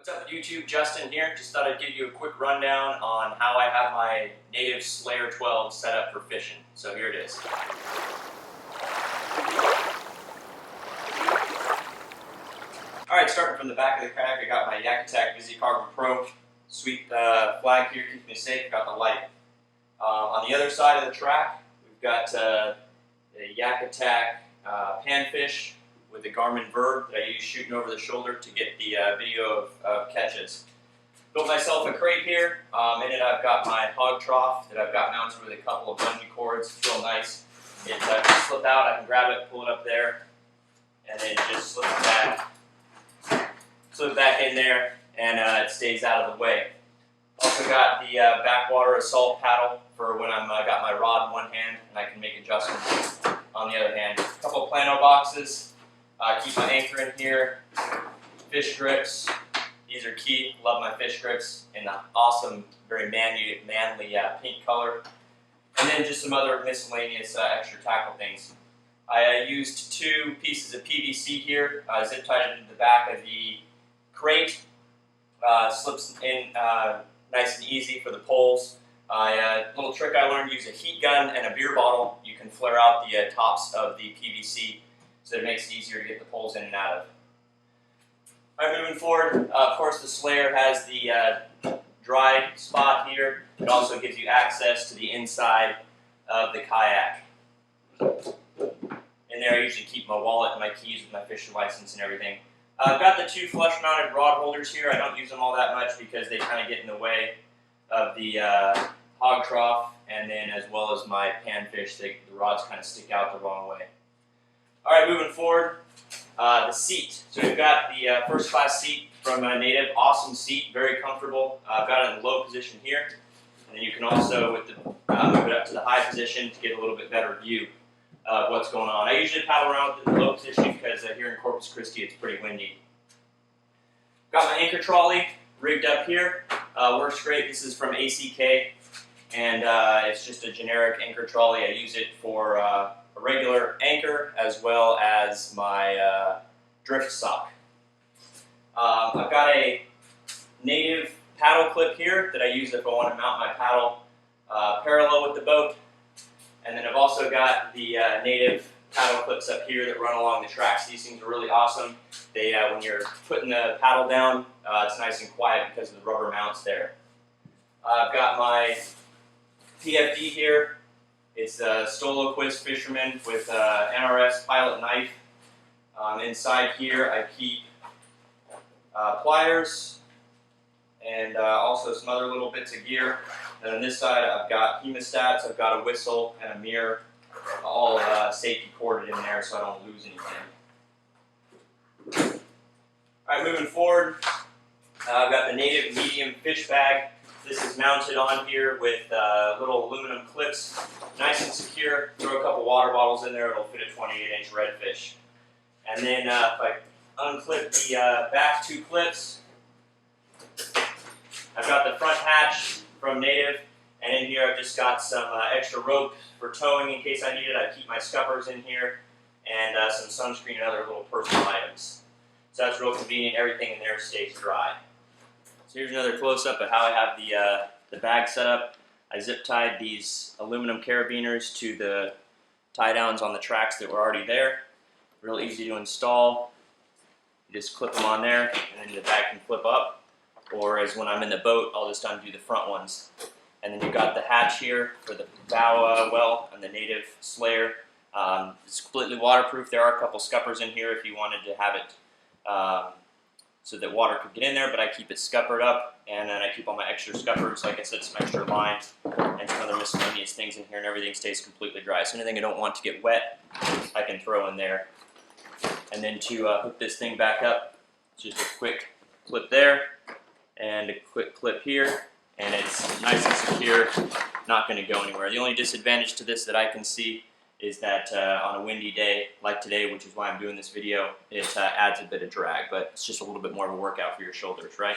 What's up YouTube, Justin here. Just thought I'd give you a quick rundown on how I have my native Slayer 12 set up for fishing. So here it is. Alright, starting from the back of the kayak, I got my Yak Attack VisiCarbon Pro. Sweet flag here, keeps me safe, got the light. On the other side of the track, we've got the Yak Attack Panfish with the Garmin Verb that I use shooting over the shoulder to get the video of catches. Built myself a crate here. In it I've got my hog trough that I've got mounted with a couple of bungee cords. It's real nice. It can slip out, I can grab it, pull it up there, and then just slip it back in there, and it stays out of the way. Also got the backwater assault paddle for when I've got my rod in one hand and I can make adjustments on the other hand. A couple of plano boxes. Keep my anchor in here. Fish grips. These are key. Love my fish grips in the awesome, very manly pink color. And then just some other miscellaneous extra tackle things. I used 2 pieces of PVC here. Zip tied it into the back of the crate. Slips in nice and easy for the poles. Little trick I learned: use a heat gun and a beer bottle. You can flare out the tops of the PVC so it makes it easier to get the poles in and out of. Alright, moving forward, of course the Slayer has the dry spot here. It also gives you access to the inside of the kayak. In there I usually keep my wallet and my keys with my fishing license and everything. I've got the 2 flush-mounted rod holders here. I don't use them all that much because they kind of get in the way of the hog trough, and then as well as my panfish, the rods kind of stick out the wrong way. Alright, moving forward, the seat. So we've got the first class seat from Native. Awesome seat, very comfortable. I've got it in the low position here, and then you can also move it up to the high position to get a little bit better view of what's going on. I usually paddle around with the low position because here in Corpus Christi it's pretty windy. Got my anchor trolley rigged up here. Works great. This is from ACK, and it's just a generic anchor trolley. I use it for a regular anchor as well as my drift sock. I've got a Native paddle clip here that I use if I want to mount my paddle parallel with the boat. And then I've also got the Native paddle clips up here that run along the tracks. These things are really awesome. They, when you're putting the paddle down, it's nice and quiet because of the rubber mounts there. I've got my PFD here. It's a Stoloquist Fisherman with NRS pilot knife. Inside here I keep pliers and also some other little bits of gear. And on this side I've got hemostats, I've got a whistle and a mirror, all safety corded in there so I don't lose anything. Alright, moving forward, I've got the Native medium fish bag. This is mounted on here with little aluminum clips, nice and secure. Throw a couple water bottles in there, it'll fit a 28-inch redfish. And then if I unclip the back 2 clips, I've got the front hatch from Native, and in here I've just got some extra rope for towing in case I need it. I keep my scuppers in here, and some sunscreen and other little personal items. So that's real convenient, everything in there stays dry. So here's another close-up of how I have the bag set up. I zip-tied these aluminum carabiners to the tie-downs on the tracks that were already there. Real easy to install. You just clip them on there, and then the bag can flip up. Or as when I'm in the boat, I'll just undo the front ones. And then you've got the hatch here for the bow well and the Native Slayer. It's completely waterproof. There are a couple scuppers in here if you wanted to have it so that water could get in there, but I keep it scuppered up, and then I keep all my extra scuppers, like I said, some extra line, and some other miscellaneous things in here, and everything stays completely dry. So anything I don't want to get wet, I can throw in there. And then to hook this thing back up, just a quick clip there, and a quick clip here, and it's nice and secure, not going to go anywhere. The only disadvantage to this that I can see is that on a windy day like today, which is why I'm doing this video, it adds a bit of drag, but it's just a little bit more of a workout for your shoulders, right?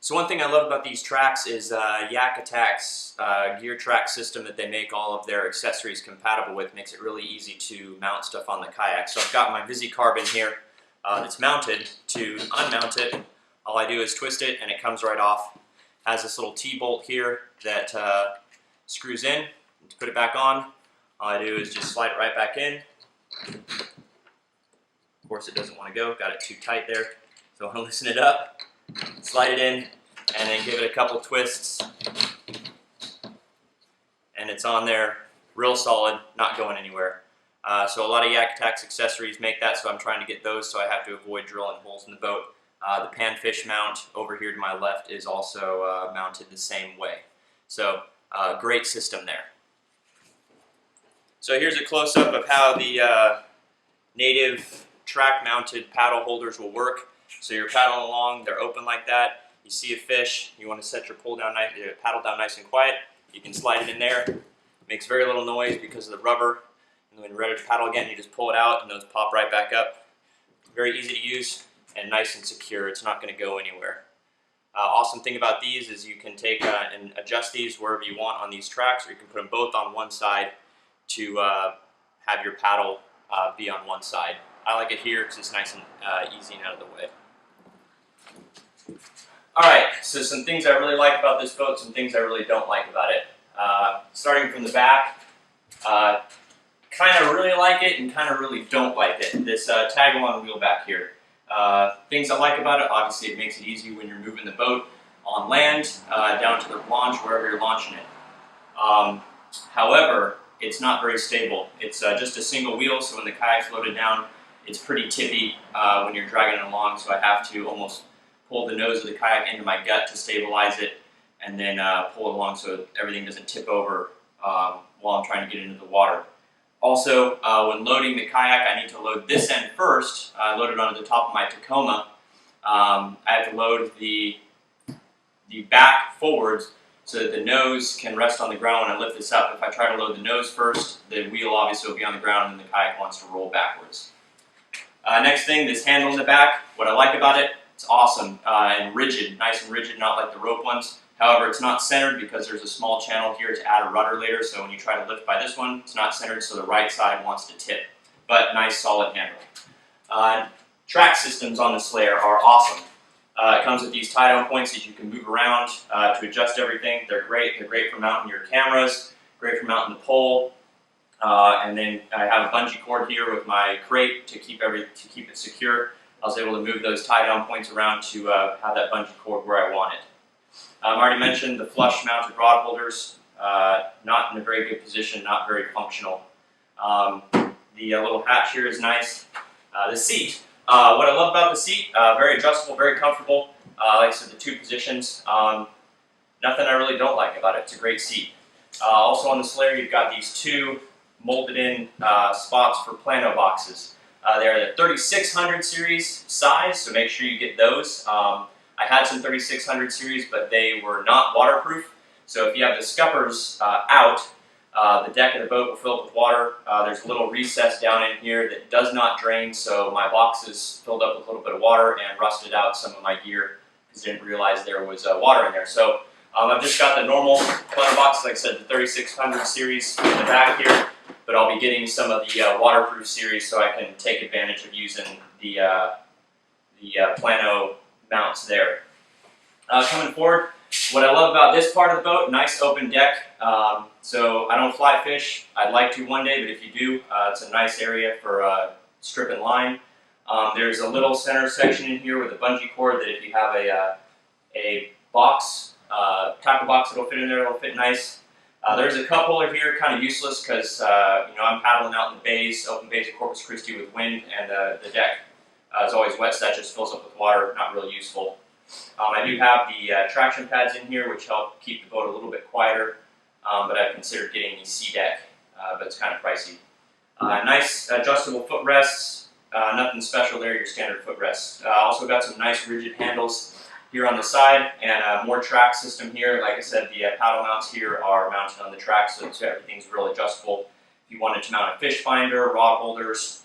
So one thing I love about these tracks is Yak Attack's gear track system that they make all of their accessories compatible with makes it really easy to mount stuff on the kayak. So I've got my VisiCarbon here that's mounted, to unmount it, all I do is twist it and it comes right off. Has this little T-bolt here that screws in. To put it back on, all I do is just slide it right back in. Of course it doesn't want to go, got it too tight there. So I want to loosen it up, slide it in, and then give it a couple twists. And it's on there, real solid, not going anywhere. So a lot of Yak Attacks accessories make that, so I'm trying to get those so I have to avoid drilling holes in the boat. The panfish mount over here to my left is also mounted the same way. So great system there. So here's a close-up of how the native track-mounted paddle holders will work. So you're paddling along, they're open like that. You see a fish, you want to set your paddle down nice and quiet. You can slide it in there. It makes very little noise because of the rubber. And when you're ready to paddle again, you just pull it out and those pop right back up. Very easy to use and nice and secure. It's not going to go anywhere. Awesome thing about these is you can take and adjust these wherever you want on these tracks, or you can put them both on one side to have your paddle be on one side. I like it here because it's nice and easy and out of the way. Alright, so some things I really like about this boat, some things I really don't like about it. Starting from the back, kind of really like it and kind of really don't like it. This tag-along wheel back here. Things I like about it, obviously it makes it easy when you're moving the boat on land, down to the launch, wherever you're launching it. However, it's not very stable. It's just a single wheel, so when the kayak's loaded down, it's pretty tippy when you're dragging it along, so I have to almost pull the nose of the kayak into my gut to stabilize it, and then pull it along so everything doesn't tip over while I'm trying to get into the water. Also, when loading the kayak, I need to load this end first. I load it onto the top of my Tacoma. I have to load the back forwards so that the nose can rest on the ground when I lift this up. If I try to load the nose first, the wheel obviously will be on the ground and the kayak wants to roll backwards. Next thing, this handle in the back. What I like about it, it's awesome and rigid, nice and rigid, not like the rope ones. However, it's not centered because there's a small channel here to add a rudder later, so when you try to lift by this one, it's not centered, so the right side wants to tip. But nice, solid handle. Track systems on the Slayer are awesome. It comes with these tie-down points that you can move around to adjust everything. They're great. They're great for mounting your cameras, great for mounting the pole. And then I have a bungee cord here with my crate to keep it secure. I was able to move those tie-down points around to have that bungee cord where I want it. I've already mentioned the flush-mounted rod holders, not in a very good position, not very functional. The little hatch here is nice. The seat. What I love about the seat, very adjustable, very comfortable. Like I said, the two positions. Nothing I really don't like about it. It's a great seat. Also on the Slayer, you've got these two molded-in spots for plano boxes. They're the 3600 series size, so make sure you get those. I had some 3600 series, but they were not waterproof. So if you have the scuppers out, the deck of the boat will fill up with water. There's a little recess down in here that does not drain, so my boxes filled up with a little bit of water and rusted out some of my gear because I didn't realize there was water in there. So I've just got the normal plano box, like I said, the 3600 series in the back here, but I'll be getting some of the waterproof series so I can take advantage of using the plano mounts there. Coming forward, what I love about this part of the boat, nice open deck. So I don't fly fish. I'd like to one day, but if you do, it's a nice area for stripping line. There's a little center section in here with a bungee cord that if you have a box, tackle box that'll fit in there, it'll fit nice. There's a cup holder here, kind of useless because I'm paddling out in the bays, open bays of Corpus Christi with wind, and the deck is always wet, so that just fills up with water, not really useful. I do have the traction pads in here, which help keep the boat a little bit quieter, but I've considered getting the C-deck, but it's kind of pricey. Nice adjustable footrests, nothing special there, your standard footrests. Also got some nice rigid handles here on the side, and more track system here. Like I said, the paddle mounts here are mounted on the track, so everything's real adjustable. If you wanted to mount a fish finder, rod holders,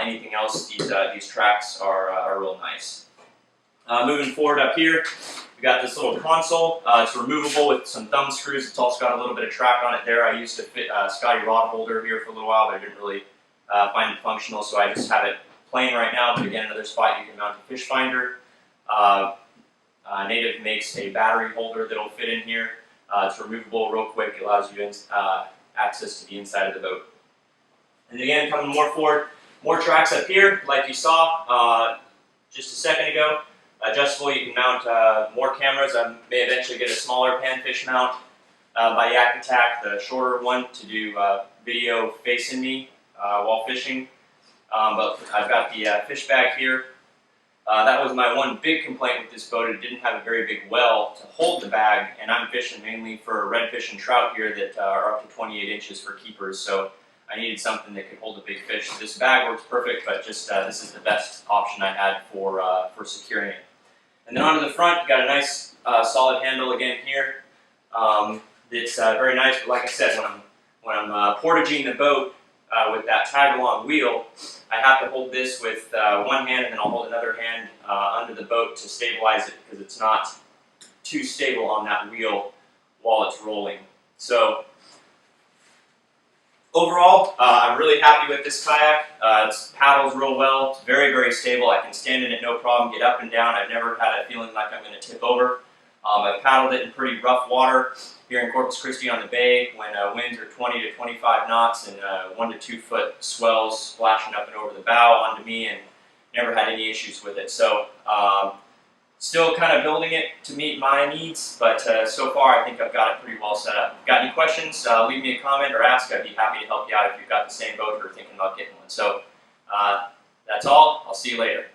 anything else, these tracks are real nice. Moving forward up here, we got this little console. It's removable with some thumb screws. It's also got a little bit of track on it there. I used to fit a Scotty rod holder here for a little while, but I didn't really find it functional, so I just have it plane right now, but again, another spot you can mount a fish finder. Native makes a battery holder that'll fit in here. It's removable real quick. It allows you access to the inside of the boat. And again, coming more forward, more tracks up here, like you saw just a second ago. Adjustable, you can mount more cameras. I may eventually get a smaller panfish mount by Yak Attack, the shorter one, to do video facing me while fishing. But I've got the fish bag here. That was my one big complaint with this boat. It didn't have a very big well to hold the bag, and I'm fishing mainly for redfish and trout here that are up to 28 inches for keepers, so I needed something that could hold a big fish. This bag works perfect, but just this is the best option I had for securing it. And then onto the front, you've got a nice solid handle again here. It's very nice, but like I said, when I'm portaging the boat with that tag-along wheel, I have to hold this with one hand, and then I'll hold another hand under the boat to stabilize it because it's not too stable on that wheel while it's rolling. So overall, I'm really happy with this kayak. It paddles real well. It's very, very stable. I can stand in it no problem, get up and down. I've never had a feeling like I'm going to tip over. I've paddled it in pretty rough water here in Corpus Christi on the bay when winds are 20 to 25 knots and 1 to 2 foot swells splashing up and over the bow onto me, and never had any issues with it. So still kind of building it to meet my needs, but so far I think I've got it pretty well set up. If you've got any questions, leave me a comment or ask. I'd be happy to help you out if you've got the same boat or thinking about getting one. So that's all. I'll see you later.